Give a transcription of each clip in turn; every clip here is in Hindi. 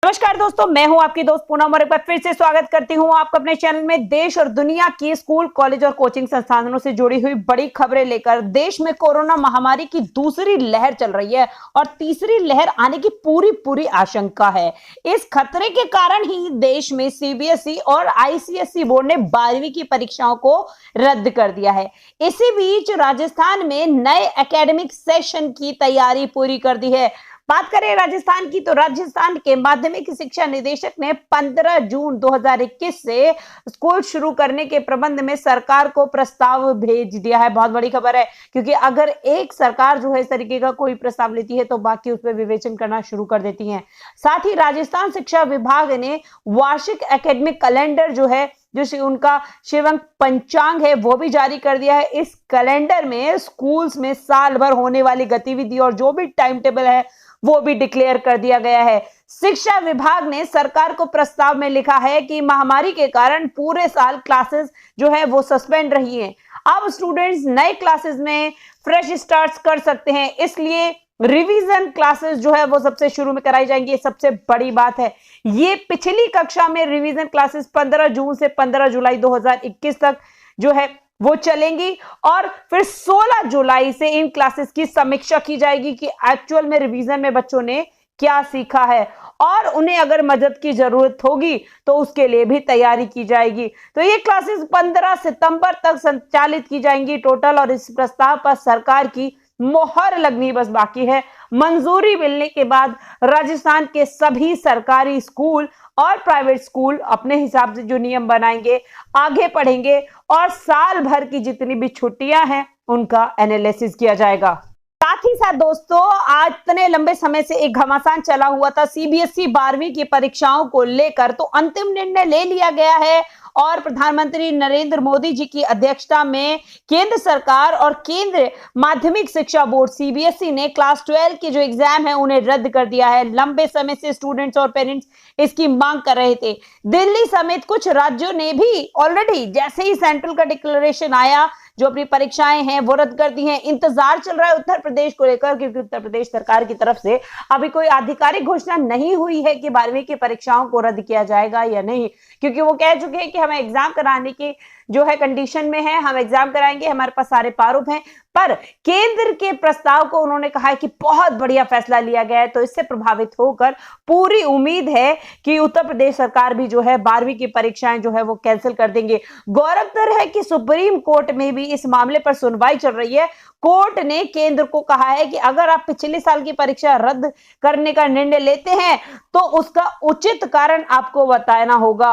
नमस्कार दोस्तों, मैं हूं आपकी दोस्त पूनम और एक बार फिर से स्वागत करती हूं आपका अपने चैनल में। देश और दुनिया की स्कूल, कॉलेज और कोचिंग संस्थानों से जुड़ी हुई बड़ी खबरें लेकर। देश में कोरोना महामारी की दूसरी लहर चल रही है और तीसरी लहर आने की पूरी आशंका है। इस खतरे के कारण ही देश में सीबीएसई और आईसीएसई बोर्ड ने 12वीं की परीक्षाओं को रद्द कर दिया है। इसी बीच राजस्थान में नए एकेडमिक सेशन की तैयारी पूरी कर दी है। बात करें राजस्थान की, तो राजस्थान के माध्यमिक शिक्षा निदेशक ने 15 जून 2021 से स्कूल शुरू करने के प्रबंध में सरकार को प्रस्ताव भेज दिया है। बहुत बड़ी खबर है, क्योंकि अगर एक सरकार जो है इस तरीके का कोई प्रस्ताव लेती है तो बाकी उस पर विवेचन करना शुरू कर देती हैं। साथ ही राजस्थान शिक्षा विभाग ने वार्षिक एकेडमिक कैलेंडर जो है, जो उनका शिवंग पंचांग है, वो भी जारी कर दिया है। इस कैलेंडर में स्कूल्स में साल भर होने वाली गतिविधि और जो भी टाइम टेबल है वो भी डिक्लेयर कर दिया गया है। शिक्षा विभाग ने सरकार को प्रस्ताव में लिखा है कि महामारी के कारण पूरे साल क्लासेस जो है वो सस्पेंड रही हैं। अब स्टूडेंट्स नए क्लासेस में फ्रेश स्टार्ट कर सकते हैं, इसलिए रिवीजन क्लासेस जो है वो सबसे शुरू में कराई जाएंगी। ये सबसे बड़ी बात है। ये पिछली कक्षा में रिवीजन क्लासेस 15 जून से 15 जुलाई 2021 तक जो है वो चलेंगी और फिर 16 जुलाई से इन क्लासेस की समीक्षा की जाएगी कि एक्चुअल में रिवीजन में बच्चों ने क्या सीखा है और उन्हें अगर मदद की जरूरत होगी तो उसके लिए भी तैयारी की जाएगी। तो ये क्लासेस 15 सितंबर तक संचालित की जाएंगी टोटल, और इस प्रस्ताव पर सरकार की मोहर लगनी बस बाकी है। मंजूरी मिलने के बाद राजस्थान के सभी सरकारी स्कूल और प्राइवेट स्कूल अपने हिसाब से जो नियम बनाएंगे, आगे पढ़ेंगे और साल भर की जितनी भी छुट्टियां हैं उनका एनालिसिस किया जाएगा। साथ ही साथ दोस्तों, आज इतने लंबे समय से एक घमासान चला हुआ था सीबीएसई 12वीं की परीक्षाओं को लेकर, तो अंतिम निर्णय ले लिया गया है और प्रधानमंत्री नरेंद्र मोदी जी की अध्यक्षता में केंद्र सरकार और केंद्र माध्यमिक शिक्षा बोर्ड सीबीएसई ने क्लास 12 के जो एग्जाम है उन्हें रद्द कर दिया है। लंबे समय से स्टूडेंट्स और पेरेंट्स इसकी मांग कर रहे थे। दिल्ली समेत कुछ राज्यों ने भी ऑलरेडी जैसे ही सेंट्रल का डिक्लेरेशन आया, जो अपनी परीक्षाएं हैं वो रद्द कर दी हैं। इंतजार चल रहा है उत्तर प्रदेश को लेकर, क्योंकि उत्तर प्रदेश सरकार की तरफ से अभी कोई आधिकारिक घोषणा नहीं हुई है कि 12वीं की परीक्षाओं को रद्द किया जाएगा या नहीं, क्योंकि वो कह चुके हैं कि हमें एग्जाम कराने की जो है कंडीशन में है, हम एग्जाम कराएंगे, हमारे पास सारे प्रारूप हैं। पर केंद्र के प्रस्ताव को उन्होंने कहा है कि बहुत बढ़िया फैसला लिया गया है, तो इससे प्रभावित होकर पूरी उम्मीद है कि उत्तर प्रदेश सरकार भी जो है 12वीं की परीक्षाएं जो है वो कैंसिल कर देंगे। गौरतलब है कि सुप्रीम कोर्ट में भी इस मामले पर सुनवाई चल रही है। कोर्ट ने केंद्र को कहा है कि अगर आप पिछले साल की परीक्षा रद्द करने का निर्णय लेते हैं तो उसका उचित कारण आपको बताना होगा।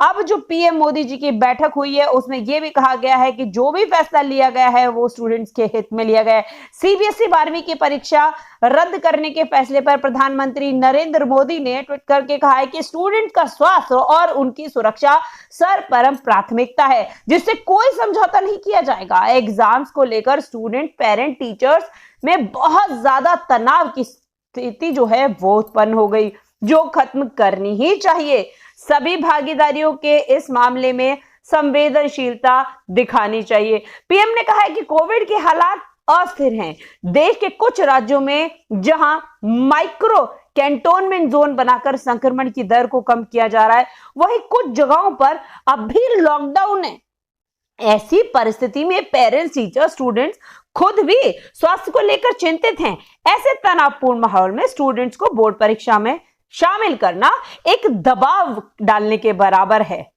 अब जो पीएम मोदी जी की बैठक हुई है उसमें यह भी कहा गया है कि जो भी फैसला लिया गया है वो स्टूडेंट्स के हित में लिया गया है। सीबीएसई 12वीं की परीक्षा रद्द करने के फैसले पर प्रधानमंत्री नरेंद्र मोदी ने ट्वीट करके कहा है कि स्टूडेंट का स्वास्थ्य और उनकी सुरक्षा सर्वप्रथम प्राथमिकता है, जिससे कोई समझौता नहीं किया जाएगा। एग्जाम्स को लेकर स्टूडेंट, पेरेंट, टीचर्स में बहुत ज्यादा तनाव की स्थिति जो है वो उत्पन्न हो गई, जो खत्म करनी ही चाहिए। सभी भागीदारियों के इस मामले में संवेदनशीलता दिखानी चाहिए। पीएम ने कहा है कि कोविड के हालात अस्थिर हैं। देश के कुछ राज्यों में जहां माइक्रो कैंटोनमेंट जोन बनाकर संक्रमण की दर को कम किया जा रहा है, वहीं कुछ जगहों पर अब भी लॉकडाउन है। ऐसी परिस्थिति में पेरेंट्स, टीचर, स्टूडेंट्स खुद भी स्वास्थ्य को लेकर चिंतित हैं। ऐसे तनावपूर्ण माहौल में स्टूडेंट्स को बोर्ड परीक्षा में शामिल करना एक दबाव डालने के बराबर है।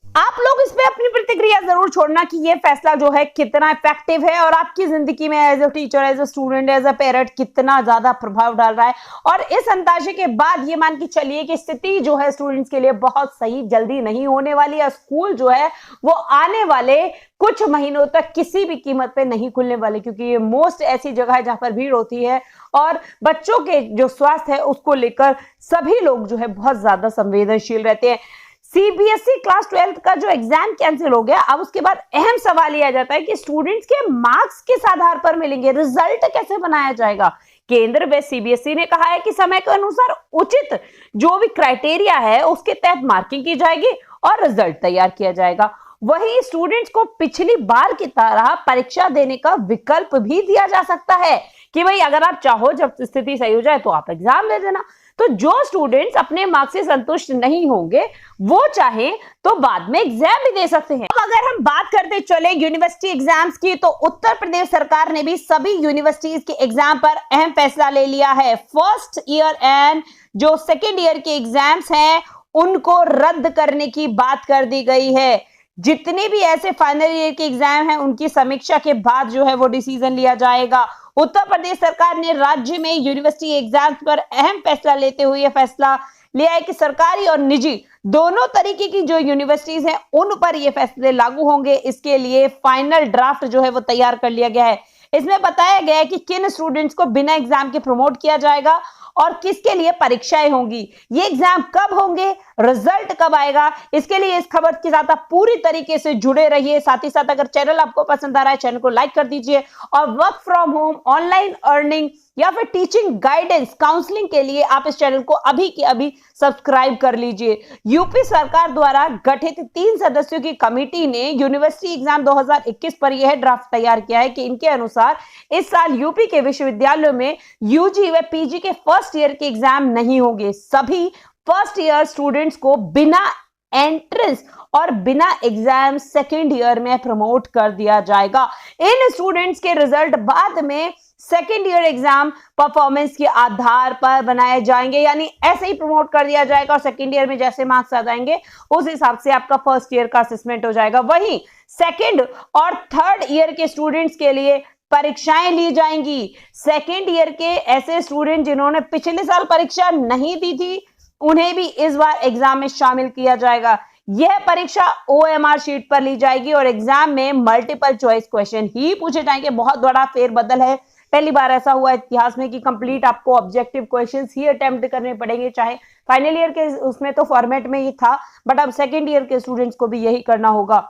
आप लोग इसमें अपनी प्रतिक्रिया जरूर छोड़ना कि ये फैसला जो है कितना इफेक्टिव है और आपकी जिंदगी में as a teacher, as a student, as a parent कितना ज्यादा प्रभाव डाल रहा है। और इस अंदाजे के बाद ये मान के चलिए कि स्थिति जो है स्टूडेंट्स के लिए बहुत सही जल्दी नहीं होने वाली है। स्कूल जो है वो आने वाले कुछ महीनों तक किसी भी कीमत पे नहीं खुलने वाले, क्योंकि ये मोस्ट ऐसी जगह है जहां पर भीड़ होती है और बच्चों के जो स्वास्थ्य है उसको लेकर सभी लोग जो है बहुत ज्यादा संवेदनशील रहते हैं। सीबीएसई क्लास 12 का जो एग्जाम कैंसिल हो गया, अब उसके बाद अहम सवाल यह आ जाता है कि स्टूडेंट्स के मार्क्स किस आधार पर मिलेंगे, रिजल्ट कैसे बनाया जाएगा। केंद्र व सीबीएसई ने कहा है कि समय के अनुसार उचित जो भी क्राइटेरिया है उसके तहत मार्किंग की जाएगी और रिजल्ट तैयार किया जाएगा। वहीं स्टूडेंट्स को पिछली बार की तरह परीक्षा देने का विकल्प भी दिया जा सकता है कि भाई अगर आप चाहो जब स्थिति सही हो जाए तो आप एग्जाम ले लेना। तो जो स्टूडेंट्स अपने मार्क्स से संतुष्ट नहीं होंगे वो चाहे तो बाद में एग्जाम भी दे सकते हैं। अब अगर हम बात करते चले यूनिवर्सिटी एग्जाम्स की, तो उत्तर प्रदेश सरकार ने भी सभी यूनिवर्सिटीज के एग्जाम पर अहम फैसला ले लिया है। फर्स्ट ईयर एंड जो सेकेंड ईयर के एग्जाम्स हैं उनको रद्द करने की बात कर दी गई है। जितने भी ऐसे फाइनल ईयर के एग्जाम हैं उनकी समीक्षा के बाद जो है वो डिसीजन लिया जाएगा। उत्तर प्रदेश सरकार ने राज्य में यूनिवर्सिटी एग्जाम्स पर अहम फैसला लेते हुए यह फैसला लिया है कि सरकारी और निजी दोनों तरीके की जो यूनिवर्सिटीज हैं उन पर ये फैसले लागू होंगे। इसके लिए फाइनल ड्राफ्ट जो है वो तैयार कर लिया गया है। इसमें बताया गया है कि किन स्टूडेंट्स को बिना एग्जाम के प्रमोट किया जाएगा और किसके लिए परीक्षाएं होंगी, ये एग्जाम कब होंगे, रिजल्ट कब आएगा। इसके लिए इस खबर के साथ आप पूरी तरीके से जुड़े रहिए। साथ ही साथ अगर चैनल आपको पसंद आ रहा है चैनल को लाइक कर दीजिए और work from home, online earning या फिर टीचिंग गाइडेंस, काउंसलिंग के लिए आप इस चैनल को अभी के अभी सब्सक्राइब कर लीजिए। यूपी सरकार द्वारा गठित 3 सदस्यों की कमेटी ने यूनिवर्सिटी एग्जाम 2021 पर यह ड्राफ्ट तैयार किया है कि इनके अनुसार इस साल यूपी के विश्वविद्यालयों में यूजी व पीजी के फर्स्ट ईयर के एग्जाम नहीं होंगे। सभी फर्स्ट ईयर स्टूडेंट्स को बिना एंट्रेंस और बिना एग्जाम सेकेंड ईयर में प्रमोट कर दिया जाएगा। इन स्टूडेंट्स के रिजल्ट बाद में सेकेंड ईयर एग्जाम परफॉर्मेंस के आधार पर बनाए जाएंगे, यानी ऐसे ही प्रमोट कर दिया जाएगा और सेकेंड ईयर में जैसे मार्क्स आ जाएंगे उस हिसाब से आपका फर्स्ट ईयर का असेसमेंट हो जाएगा। वहीं सेकेंड और थर्ड ईयर के स्टूडेंट्स के लिए परीक्षाएं ली जाएंगी। सेकेंड ईयर के ऐसे स्टूडेंट जिन्होंने पिछले साल परीक्षा नहीं दी थी उन्हें भी इस बार एग्जाम में शामिल किया जाएगा। यह परीक्षा OMR शीट पर ली जाएगी और एग्जाम में मल्टीपल चॉइस क्वेश्चन ही पूछे जाएंगे। बहुत बड़ा फेरबदल है, पहली बार ऐसा हुआ इतिहास में कि कंप्लीट आपको ऑब्जेक्टिव क्वेश्चंस ही अटेम्प्ट करने पड़ेंगे। चाहे फाइनल ईयर के उसमें तो फॉर्मेट में ही था, बट अब सेकेंड ईयर के स्टूडेंट्स को भी यही करना होगा।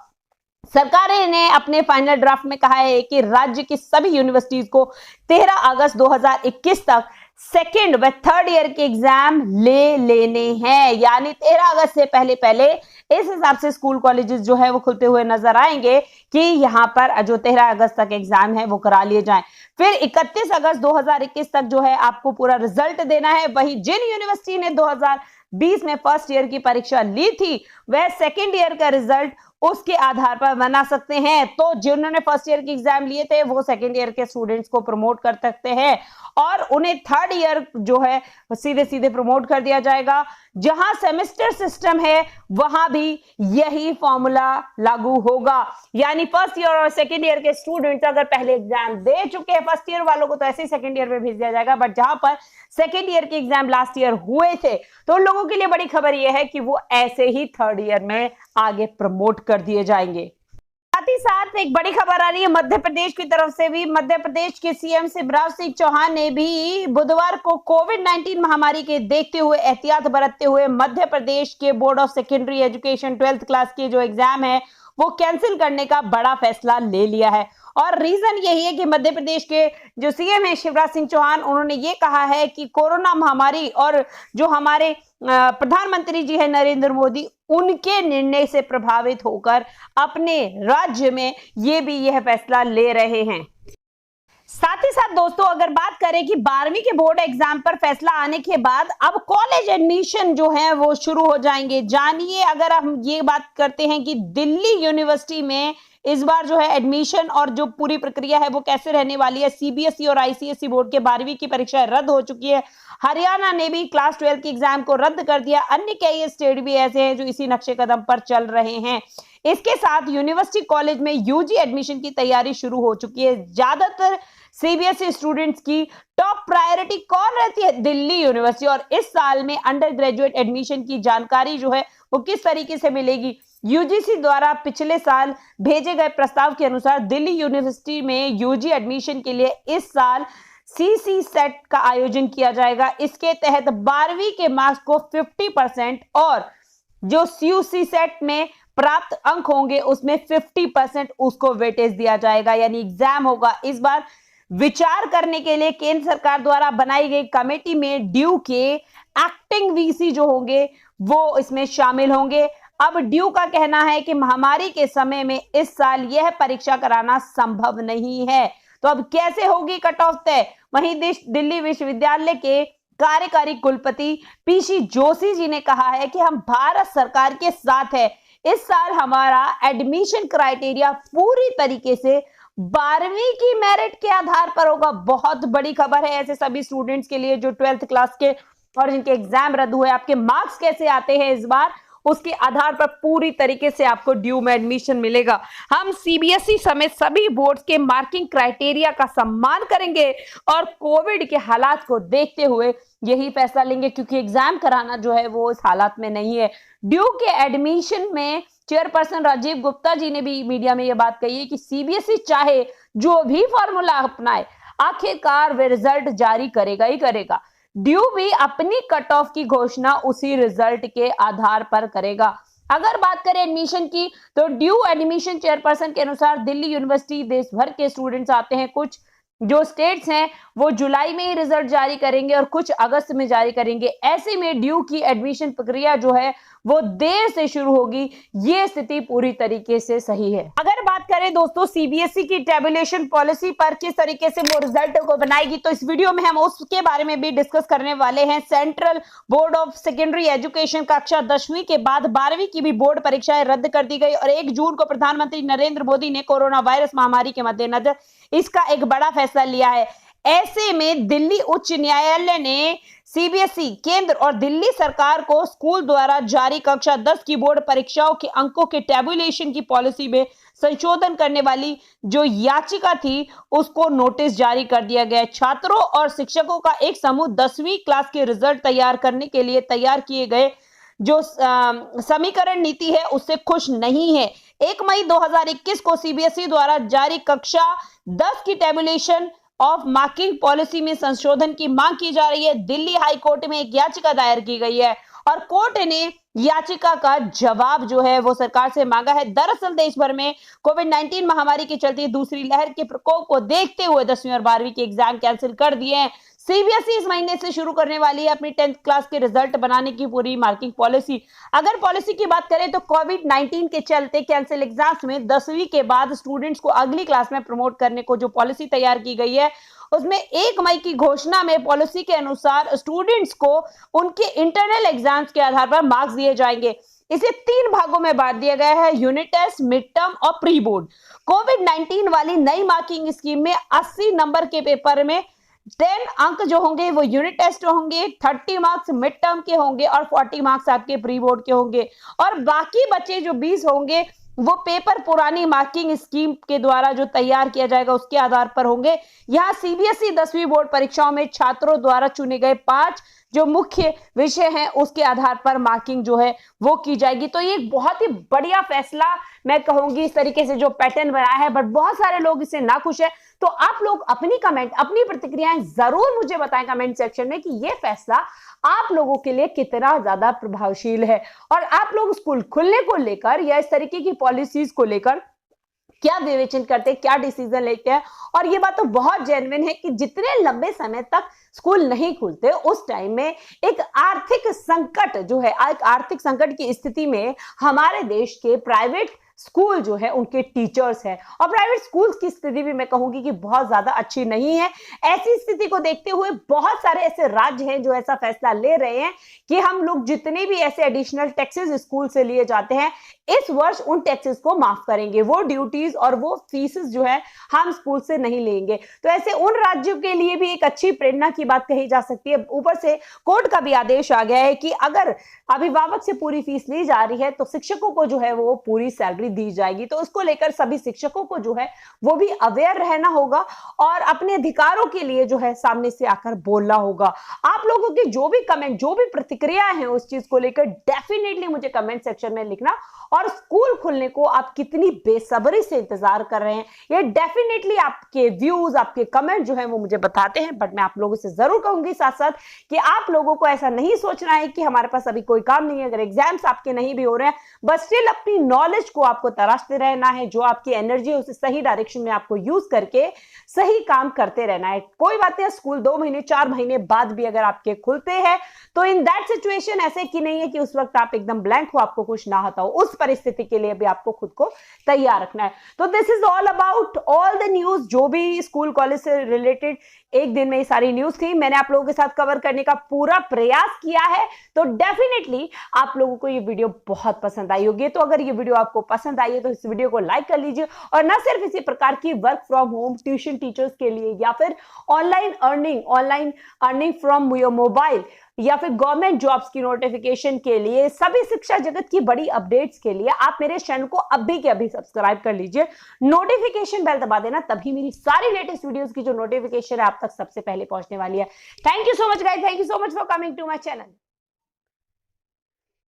सरकार ने अपने फाइनल ड्राफ्ट में कहा है कि राज्य की सभी यूनिवर्सिटीज को 13 अगस्त 2021 तक सेकेंड व थर्ड ईयर के एग्जाम ले लेने हैं, यानी 13 अगस्त से पहले इस हिसाब से स्कूल कॉलेजेस जो है वो खुलते हुए नजर आएंगे कि यहाँ पर जो 13 अगस्त तक एग्जाम है वो करा लिए जाएं। फिर 31 अगस्त 2021 तक जो है आपको पूरा रिजल्ट देना है। वही जिन यूनिवर्सिटी ने 2020 में फर्स्ट ईयर की परीक्षा ली थी वह सेकेंड ईयर का रिजल्ट उसके आधार पर बना सकते हैं। तो जिन्होंने फर्स्ट ईयर के एग्जाम लिए थे वो सेकेंड ईयर के स्टूडेंट्स को प्रमोट कर सकते हैं और उन्हें थर्ड ईयर जो है सीधे सीधे प्रमोट कर दिया जाएगा। जहां सेमेस्टर सिस्टम है वहां भी यही फॉर्मूला लागू होगा, यानी फर्स्ट ईयर और सेकेंड ईयर के स्टूडेंट्स अगर पहले एग्जाम दे चुके हैं, फर्स्ट ईयर वालों को तो ऐसे ही सेकेंड ईयर में भेज दिया जाएगा, बट जहां पर सेकेंड ईयर के एग्जाम लास्ट ईयर हुए थे तो उन लोगों के लिए बड़ी खबर यह है कि वो ऐसे ही थर्ड ईयर में आगे प्रमोट कर दिए जाएंगे। साथ ही साथ एक बड़ी खबर आ रही है मध्य प्रदेश की तरफ से भी। मध्य प्रदेश के सीएम शिवराज सिंह चौहान ने भी बुधवार को कोविड-19 महामारी के देखते हुए एहतियात बरतते हुए मध्य प्रदेश के board of secondary education 12th class के जो एग्जाम है वो कैंसिल करने का बड़ा फैसला ले लिया है। और रीजन यही है कि मध्य प्रदेश के जो सीएम है शिवराज सिंह चौहान, उन्होंने ये कहा है कि कोरोना महामारी और जो हमारे प्रधानमंत्री जी है नरेंद्र मोदी, उनके निर्णय से प्रभावित होकर अपने राज्य में यह फैसला ले रहे हैं। साथ ही साथ दोस्तों अगर बात करें कि 12वीं के बोर्ड एग्जाम पर फैसला आने के बाद अब कॉलेज एडमिशन जो है वो शुरू हो जाएंगे। जानिए, अगर हम ये बात करते हैं कि दिल्ली यूनिवर्सिटी में इस बार जो है एडमिशन और जो पूरी प्रक्रिया है वो कैसे रहने वाली है। सीबीएसई और आईसीएसई बोर्ड के 12वीं की परीक्षा रद्द हो चुकी है। हरियाणा ने भी क्लास 12 के एग्जाम को रद्द कर दिया। अन्य कई स्टेट भी ऐसे हैं जो इसी नक्शे कदम पर चल रहे हैं। इसके साथ यूनिवर्सिटी कॉलेज में यूजी एडमिशन की तैयारी शुरू हो चुकी है। ज्यादातर सीबीएसई स्टूडेंट्स की टॉप प्रायोरिटी कौन रहती है? दिल्ली यूनिवर्सिटी। और इस साल में अंडर ग्रेजुएट एडमिशन की जानकारी जो है वो किस तरीके से मिलेगी? यूजीसी द्वारा पिछले साल भेजे गए प्रस्ताव के अनुसार दिल्ली यूनिवर्सिटी में यूजी एडमिशन के लिए इस साल सीसी सेट का आयोजन किया जाएगा। इसके तहत 12वीं के मार्क्स को 50% और जो यूसी सेट में प्राप्त अंक होंगे उसमें 50% उसको वेटेज दिया जाएगा, यानी एग्जाम होगा। इस बार विचार करने के लिए केंद्र सरकार द्वारा बनाई गई कमेटी में ड्यू के एक्टिंग वीसी जो होंगे वो इसमें शामिल होंगे। अब ड्यू का कहना है कि महामारी के समय में इस साल यह परीक्षा कराना संभव नहीं है, तो अब कैसे होगी कट ऑफ तय? वहीं दिल्ली विश्वविद्यालय के कार्यकारी कुलपति पीसी जोशी जी ने कहा है कि हम भारत सरकार के साथ है। इस साल हमारा एडमिशन क्राइटेरिया पूरी तरीके से 12वीं की मेरिट के आधार पर होगा। बहुत बड़ी खबर है ऐसे सभी स्टूडेंट्स के लिए जो 12th क्लास के और जिनके एग्जाम रद्द हुए। आपके मार्क्स कैसे आते हैं इस बार, उसके आधार पर पूरी तरीके से आपको ड्यू में एडमिशन मिलेगा। हम सीबीएसई समेत सभी बोर्ड्स के मार्किंग क्राइटेरिया का सम्मान करेंगे और कोविड के हालात को देखते हुए यही फैसला लेंगे, क्योंकि एग्जाम कराना जो है वो इस हालात में नहीं है। ड्यू के एडमिशन में चेयरपर्सन राजीव गुप्ता जी ने भी मीडिया में यह बात कही है कि सीबीएसई चाहे जो भी फॉर्मूला अपनाए, आखिरकार वे रिजल्ट जारी करेगा ही करेगा। ड्यू भी अपनी कट ऑफ की घोषणा उसी रिजल्ट के आधार पर करेगा। अगर बात करें एडमिशन की, तो ड्यू एडमिशन चेयरपर्सन के अनुसार दिल्ली यूनिवर्सिटी देश भर के स्टूडेंट्स आते हैं। कुछ जो स्टेट्स हैं वो जुलाई में ही रिजल्ट जारी करेंगे और कुछ अगस्त में जारी करेंगे। ऐसे में ड्यू की एडमिशन प्रक्रिया जो है वो देर से शुरू होगी। ये स्थिति पूरी तरीके से सही है। अगर बात करें दोस्तों सीबीएसई की टेबुलेशन पॉलिसी पर किस तरीके से वो रिजल्ट को बनाएगी, तो इस वीडियो में हम उसके बारे में भी डिस्कस करने वाले हैं। Central board of secondary education कक्षा 10वीं के बाद 12वीं की भी बोर्ड परीक्षाएं रद्द कर दी गई और 1 जून को प्रधानमंत्री नरेंद्र मोदी ने कोरोना वायरस महामारी के मद्देनजर इसका एक बड़ा फैसला लिया है। ऐसे में दिल्ली उच्च न्यायालय ने सीबीएसई केंद्र और दिल्ली सरकार को स्कूल द्वारा जारी कक्षा 10 की बोर्ड परीक्षाओं के अंकों के टेबुलेशन की पॉलिसी में संशोधन करने वाली जो याचिका थी उसको नोटिस जारी कर दिया गया। छात्रों और शिक्षकों का एक समूह 10वीं क्लास के रिजल्ट तैयार करने के लिए तैयार किए गए जो समीकरण नीति है उससे खुश नहीं है। 1 मई 2021 को सीबीएसई द्वारा जारी कक्षा 10 की टेबुलेशन ऑफ मार्किंग पॉलिसी में संशोधन की मांग की जा रही है। दिल्ली हाई कोर्ट में एक याचिका दायर की गई है और कोर्ट ने याचिका का जवाब जो है वो सरकार से मांगा है। दरअसल देश भर में कोविड-19 महामारी के चलते दूसरी लहर के प्रकोप को देखते हुए 10वीं और 12वीं के एग्जाम कैंसिल कर दिए हैं। सीबीएसई इस महीने से शुरू करने वाली है अपनी 10th क्लास के रिजल्ट बनाने की पूरी मार्किंग पॉलिसी। अगर पॉलिसी की बात करें तो कोविड-19 के चलते कैंसिल एग्जाम्स में 10वीं के बाद स्टूडेंट्स को अगली क्लास में प्रमोट करने को जो पॉलिसी तैयार की गई है उसमें 1 मई की घोषणा में पॉलिसी के अनुसार स्टूडेंट्स को उनके इंटरनल एग्जाम्स के आधार पर मार्क्स दिए जाएंगे। इसे 3 भागों में बांट दिया गया है, यूनिट टेस्ट, मिड टर्म और प्री बोर्ड। कोविड-19 वाली नई मार्किंग स्कीम में 80 नंबर के पेपर में 10 अंक जो होंगे वो यूनिट टेस्ट होंगे, 30 मार्क्स मिड टर्म के होंगे और 40 मार्क्स आपके प्री बोर्ड के होंगे और बाकी बचे जो 20 होंगे वो पेपर पुरानी मार्किंग स्कीम के द्वारा जो तैयार किया जाएगा उसके आधार पर होंगे। यहाँ सीबीएसई 10वीं बोर्ड परीक्षाओं में छात्रों द्वारा चुने गए 5 जो मुख्य विषय हैं उसके आधार पर मार्किंग जो है वो की जाएगी। तो ये एक बहुत ही बढ़िया फैसला मैं कहूंगी, इस तरीके से जो पैटर्न बनाया है, बट बहुत सारे लोग इससे नाखुश है। तो आप लोग अपनी कमेंट, अपनी प्रतिक्रियाएं जरूर मुझे बताएं कमेंट सेक्शन में कि ये फैसला आप लोगों के लिए कितना ज्यादा प्रभावशील है और आप लोग स्कूल खुलने को लेकर या इस तरीके की पॉलिसीज को लेकर क्या विवेचन करते हैं, क्या डिसीजन लेते हैं। और ये बात तो बहुत जेन्युइन है कि जितने लंबे समय तक स्कूल नहीं खुलते उस टाइम में एक आर्थिक संकट जो है, एक आर्थिक संकट की स्थिति में हमारे देश के प्राइवेट स्कूल जो है उनके टीचर्स हैं और प्राइवेट स्कूल्स की स्थिति भी मैं कहूंगी कि बहुत ज्यादा अच्छी नहीं है। ऐसी स्थिति को देखते हुए बहुत सारे ऐसे राज्य हैं जो ऐसा फैसला ले रहे हैं कि हम लोग जितने भी ऐसे एडिशनल टैक्सेस स्कूल से लिए जाते हैं इस वर्ष उन टैक्सेस को माफ करेंगे, वो ड्यूटीज और वो फीसेस जो है हम स्कूल से नहीं लेंगे। तो ऐसे उन राज्यों के लिए भी एक अच्छी प्रेरणा की बात कही जा सकती है। ऊपर से कोर्ट का भी आदेश आ गया है कि अगर अभिभावक से पूरी फीस ली जा रही है तो शिक्षकों को जो है वो पूरी सैलरी दी जाएगी। तो उसको लेकर सभी शिक्षकों को जो है वो भी अवेयर रहना होगा और अपने अधिकारों के लिए जो है सामने से आकर बोलना होगा। आप लोगों की जो भी कमेंट, जो भी प्रतिक्रिया है उस चीज को लेकर डेफिनेटली मुझे कमेंट सेक्शन में लिखना और स्कूल खुलने को आप कितनी बेसब्री से इंतजार कर रहे हैं ये डेफिनेटली आपके व्यूज, आपके कमेंट जो है वो मुझे बताते हैं। बट मैं आप लोगों से जरूर कहूंगी साथ साथ कि आप लोगों को ऐसा नहीं सोचना है कि हमारे पास अभी कोई काम नहीं है। अगर एग्जाम्स आपके नहीं भी हो रहे हैं बस स्टिल अपनी नॉलेज को आप आपको तराशते रहना है, जो आपकी एनर्जी है उसे सही डायरेक्शन में आपको यूज करके सही काम करते रहना है। कोई बात नहीं, स्कूल 2 महीने 4 महीने बाद भी अगर आपके खुलते हैं तो इन दैट सिचुएशन ऐसे कि नहीं है कि उस वक्त आप एकदम ब्लैंक हो, आपको कुछ ना आता हो, उस परिस्थिति के लिए भी आपको खुद को तैयार रखना है। तो this is all about all the news जो भी स्कूल कॉलेज से रिलेटेड एक दिन में ये सारी न्यूज थी, मैंने आप लोगों के साथ कवर करने का पूरा प्रयास किया है। तो डेफिनेटली आप लोगों को ये वीडियो बहुत पसंद आई होगी। तो अगर ये वीडियो आपको पसंद आई है तो इस वीडियो को लाइक कर लीजिए, और ना सिर्फ इसी प्रकार की work from home tuition teachers के लिए या फिर online earning from your mobile या फिर गवर्नमेंट जॉब्स की नोटिफिकेशन के लिए, सभी शिक्षा जगत की बड़ी अपडेट्स के लिए आप मेरे चैनल को अभी के अभी सब्सक्राइब कर लीजिए, नोटिफिकेशन बेल दबा देना, तभी मेरी सारी लेटेस्ट वीडियोस की जो नोटिफिकेशन है आप तक सबसे पहले पहुंचने वाली है। Thank you so much guys, thank you so much for coming to my channel.